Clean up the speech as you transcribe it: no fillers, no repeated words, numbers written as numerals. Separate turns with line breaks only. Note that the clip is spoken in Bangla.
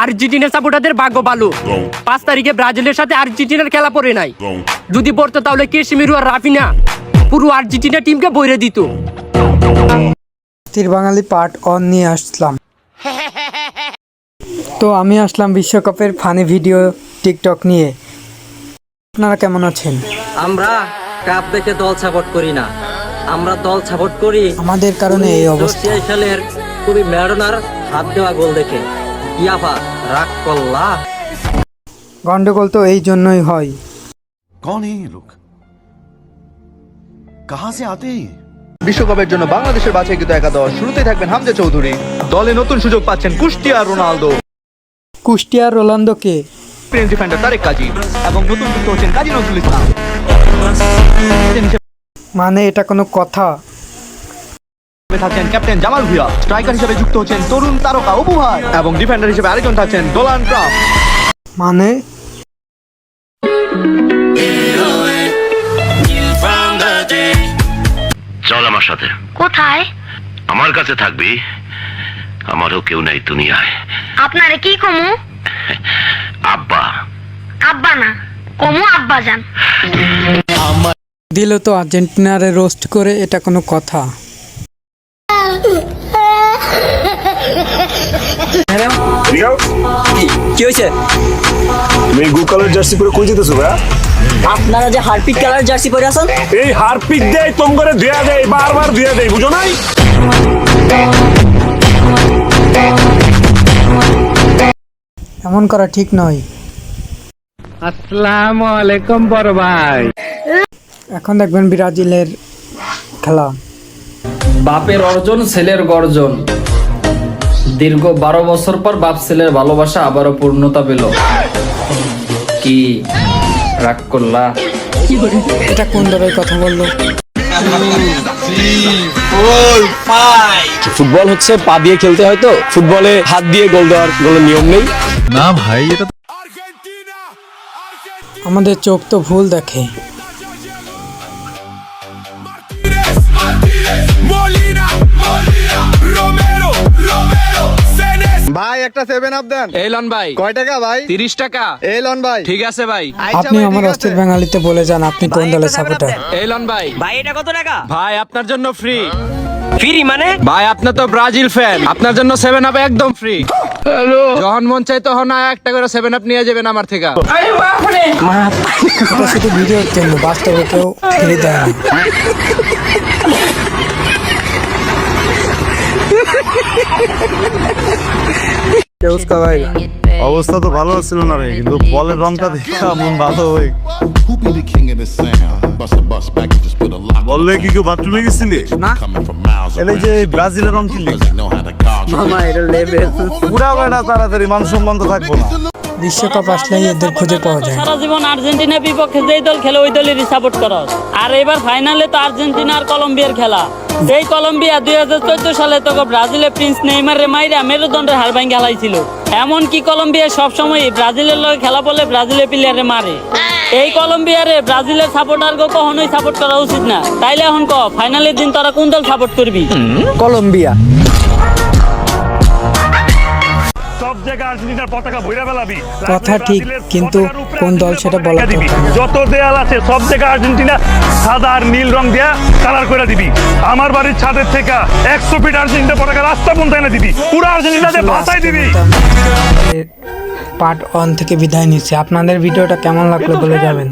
আর্জেন্টিনা সাপোর্টারদের ভাগ্য ভালো, 5 তারিখে ব্রাজিলের সাথে আর্জেন্টিনার খেলা পড়ে নাই। যদি পড়তো তাহলে কেশমিরু আর রাফিনা পুরো আর্জেন্টিনা টিমকে বইরে দিত।
তীর বাঙালি পার্ট 1 নিয়ে আসলাম। তো আমি আসলাম বিশ্বকাপের ফানি ভিডিও টিকটক নিয়ে। আপনারা কেমন আছেন?
আমরা কাপ দেখে দল সাপোর্ট করি না, আমরা দল সাপোর্ট করি
আমাদের কারণে এই অবস্থা।
86 সালের খুবই ম্যারাডোনার হাত দেওয়া গোল দেখে। ইয়াফা রাগ করলা।
গন্ডগোল তো এই জন্যই হয়।
कौन है ये लोग? कहां से आते हैं?
বিশ্বকাপের জন্য বাংলাদেশের বাছাইকৃত একাদশ। শুরুতেই থাকবেন হামজা চৌধুরী। দলে নতুন সুযোগ পাচ্ছেন কুষ্টিয়া রোনালদো,
কুষ্টিয়ার রোনালদোকে,
প্রিন্স ডিফেন্ডার তারেক কাজী এবং নতুন যুক্ত হচ্ছেন কাজী নজরুল ইসলাম।
মানে এটা কোনো কথা?
থাকছেন ক্যাপ্টেন জামাল ভুঁইয়া, স্ট্রাইকার হিসেবে যুক্ত হচ্ছেন তরুণ তারকা অপু ভাই এবং ডিফেন্ডার হিসেবে আরেকজন থাকছেন ডোনাল্ড ট্রাম্প।
মানে
চল আমার সাথে।
কোথায়?
আমার কাছে থাকবি, আমারও কেউ নাই দুনিয়ায়।
আপনারে কি কমু?
আব্বা।
আব্বা না, কমু আব্বা জান।
দিল তো আর্জেন্টিনারে রোস্ট করে, এটা কোনো কথা?
কি হয়েছে?
তুমি গু কালার জার্সি পরে কই যেতেছো ভাই?
আপনারা যে হারপিক কালার জার্সি পরে আছেন,
এই হারপিক দেই তোম করে দেয়া দেই, বারবার দেয়া দেই, বুঝো নাই?
এমন করা ঠিক নয়।
আসসালামু আলাইকুম বড় ভাই।
এখন দেখবেন ব্রাজিলের খেলা।
বাপের অর্জন ছেলের গর্জন। দীর্ঘ 12 বছর পর বাপ ছেলের ভালোবাসা আবারও পূর্ণতা পেল। কি রাগ করলা?
এটা কোন দলের কথা বললো?
ফুটবল হচ্ছে পা দিয়ে খেলতে হয়, তো ফুটবলে হাত দিয়ে গোল দেওয়ার কোনো নিয়ম নেই।
না ভাই, এটা
আমাদের চোখ তো ভুল দেখে।
ভাই একটা 7 আপ দেন।
এলন ভাই
কয় টাকা ভাই?
30 টাকা।
এলন ভাই।
ঠিক আছে ভাই।
আপনি আমার অস্থির বাঙালিতে বলে যান আপনি কোন দলের সাপোর্টার।
এলন ভাই।
ভাই এটা কত টাকা?
ভাই আপনার জন্য ফ্রি।
ফ্রি মানে?
ভাই আপনি তো ব্রাজিল ফ্যান, আপনার জন্য 7 আপ একদম ফ্রি। হ্যালো, যখন মন চাই তখন একটা করে 7 আপ নিয়ে যাবেন আমার থেকে।
এটা শুধু ভিডিওর জন্য, বাস্তবে কেউ ফিরে দেয় না।
অবস্থা তো ভালো ছিল না রে, কিন্তু বলের রংটা দেখে মন ভালো হই। বললে কি কেউ বাথরুমে গেছিলি? না, এই যে ব্রাজিলের রং কিনলি
মামা এটা লেভেল
পুরা বেড়া, তাড়াতাড়ি মান সম্মান তো থাকবো না।
বিশ্বকাপ আসলেই এদের খুঁজে পাওয়া যায়।
সারা জীবন আর্জেন্টিনার বিপক্ষে যেই দল খেলে ওই দলেরই সাপোর্ট করস। আর এবার ফাইনালে তো আর্জেন্টিনা আর কলম্বিয়ার খেলা। এই কলম্বিয়া 2014 সালে তো ব্রাজিলের প্রিন্স নেইমারের মাইরা মেরুদণ্ডের হাড় ভাঙে খেলাইছিল। এমনকি কলম্বিয়া সবসময় ব্রাজিলের লগে খেলা বলে ব্রাজিলের প্লেয়ারে মারে। এই কলম্বিয়ারে ব্রাজিলের সাপোর্টারকে কখনোই সাপোর্ট করা উচিত না। তাইলে এখন ক ফাইনালের দিন তোরা কোন দল সাপোর্ট করবি?
কলম্বিয়া।
সব জায়গায় আর্জেন্টিনার পতাকা বইরা বেলাবি।
কথা ঠিক, কিন্তু কোন দল সেটা বলা দরকার না।
যত দেয়াল আছে সব জায়গায় আর্জেন্টিনা সাদা আর নীল রং দিয়া কালার করে দিবি। আমার বাড়ির ছাদের থেকে 100 ফিট আর্জেন্টিনা পতাকা রাস্তা পর্যন্ত এনে দিবি, পুরো আর্জেন্টিনাতে ভাসাই দিবি।
পার্ট 1 থেকে বিদায় নিচ্ছি। আপনাদের ভিডিওটা কেমন লাগলো বলে যাবেন।